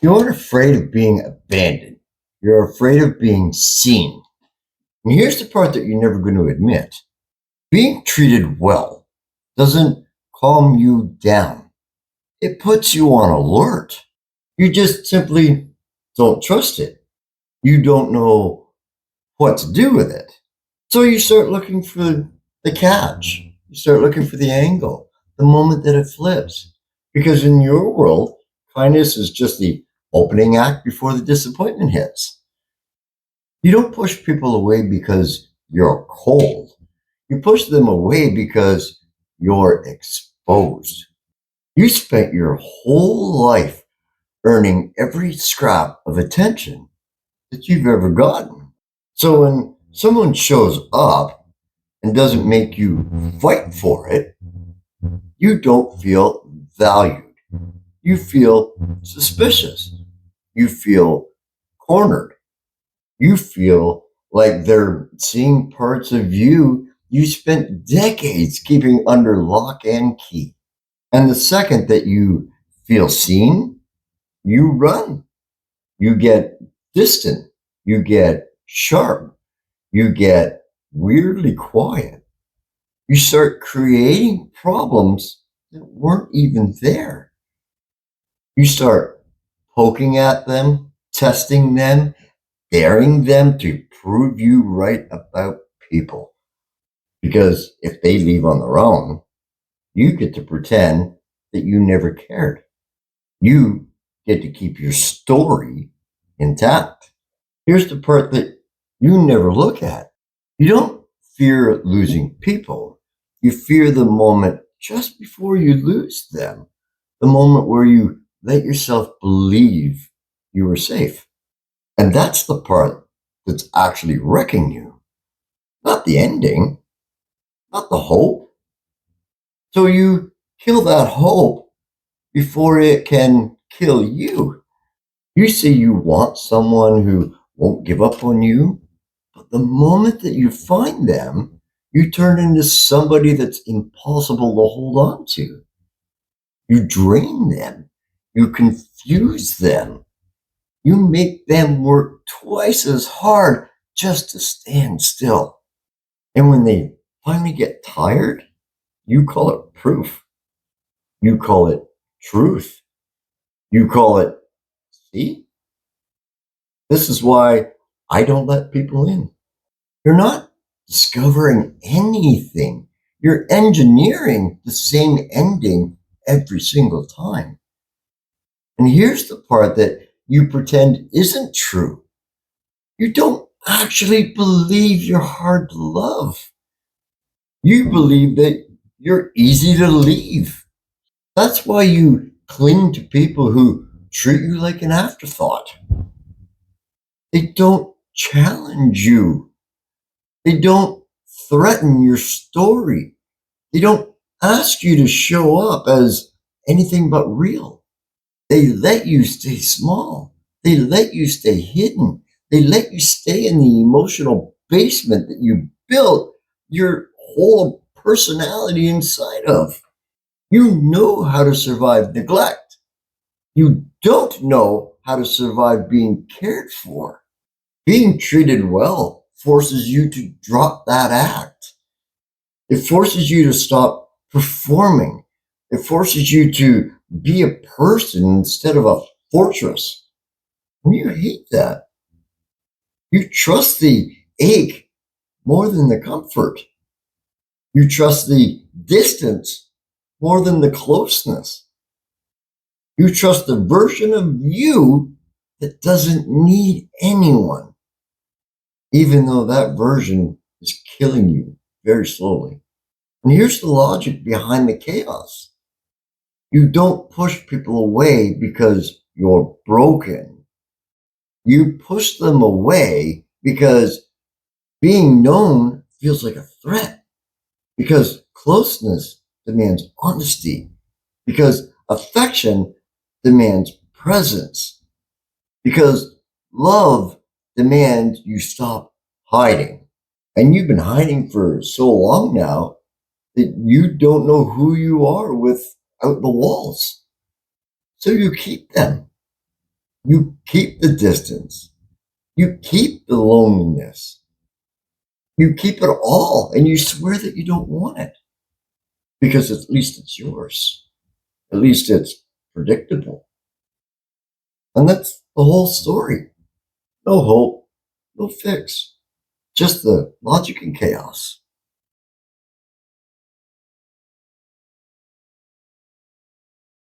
You aren't afraid of being abandoned. You're afraid of being seen. And here's the part that you're never going to admit. Being treated well doesn't calm you down. It puts you on alert. You just simply don't trust it. You don't know what to do with it. So you start looking for the catch. You start looking for the angle, the moment that it flips. Because in your world, kindness is just the opening act before the disappointment hits. You don't push people away because you're cold. You push them away because you're exposed. You spent your whole life earning every scrap of attention that you've ever gotten. So when someone shows up and doesn't make you fight for it, you don't feel valued. You feel suspicious. You feel cornered. You feel like they're seeing parts of you spent decades keeping under lock and key. And the second that you feel seen, you run. You get distant. You get sharp. You get weirdly quiet. You start creating problems that weren't even there. You start poking at them, testing them, daring them to prove you right about people. Because if they leave on their own, you get to pretend that you never cared. You get to keep your story intact. Here's the part that you never look at. You don't fear losing people. You fear the moment just before you lose them, the moment where you let yourself believe you were safe. And that's the part that's actually wrecking you, not the ending, not the hope. So you kill that hope before it can kill you. You say you want someone who won't give up on you, but the moment that you find them, you turn into somebody that's impossible to hold on to. You drain them. You confuse them. You make them work twice as hard just to stand still. And when they finally get tired, you call it proof. You call it truth. You call it, see? This is why I don't let people in. You're not discovering anything. You're engineering the same ending every single time. And here's the part that you pretend isn't true. You don't actually believe you're hard to love. You believe that you're easy to leave. That's why you cling to people who treat you like an afterthought. They don't challenge you. They don't threaten your story. They don't ask you to show up as anything but real. They let you stay small. They let you stay hidden. They let you stay in the emotional basement that you built your whole personality inside of. You know how to survive neglect. You don't know how to survive being cared for. Being treated well forces you to drop that act. It forces you to stop performing. It forces you to be a person instead of a fortress. And you hate that. You trust the ache more than the comfort. You trust the distance more than the closeness. You trust the version of you that doesn't need anyone, even though that version is killing you very slowly. And here's the logic behind the chaos. You don't push people away because you're broken. You push them away because being known feels like a threat, because closeness demands honesty, because affection demands presence, because love demands you stop hiding. And you've been hiding for so long now that you don't know who you are without the walls. So you keep them. You keep the distance. You keep the loneliness. You keep it all, and you swear that you don't want it because at least it's yours. At least it's predictable. And that's the whole story. No hope, no fix, just the logic and chaos.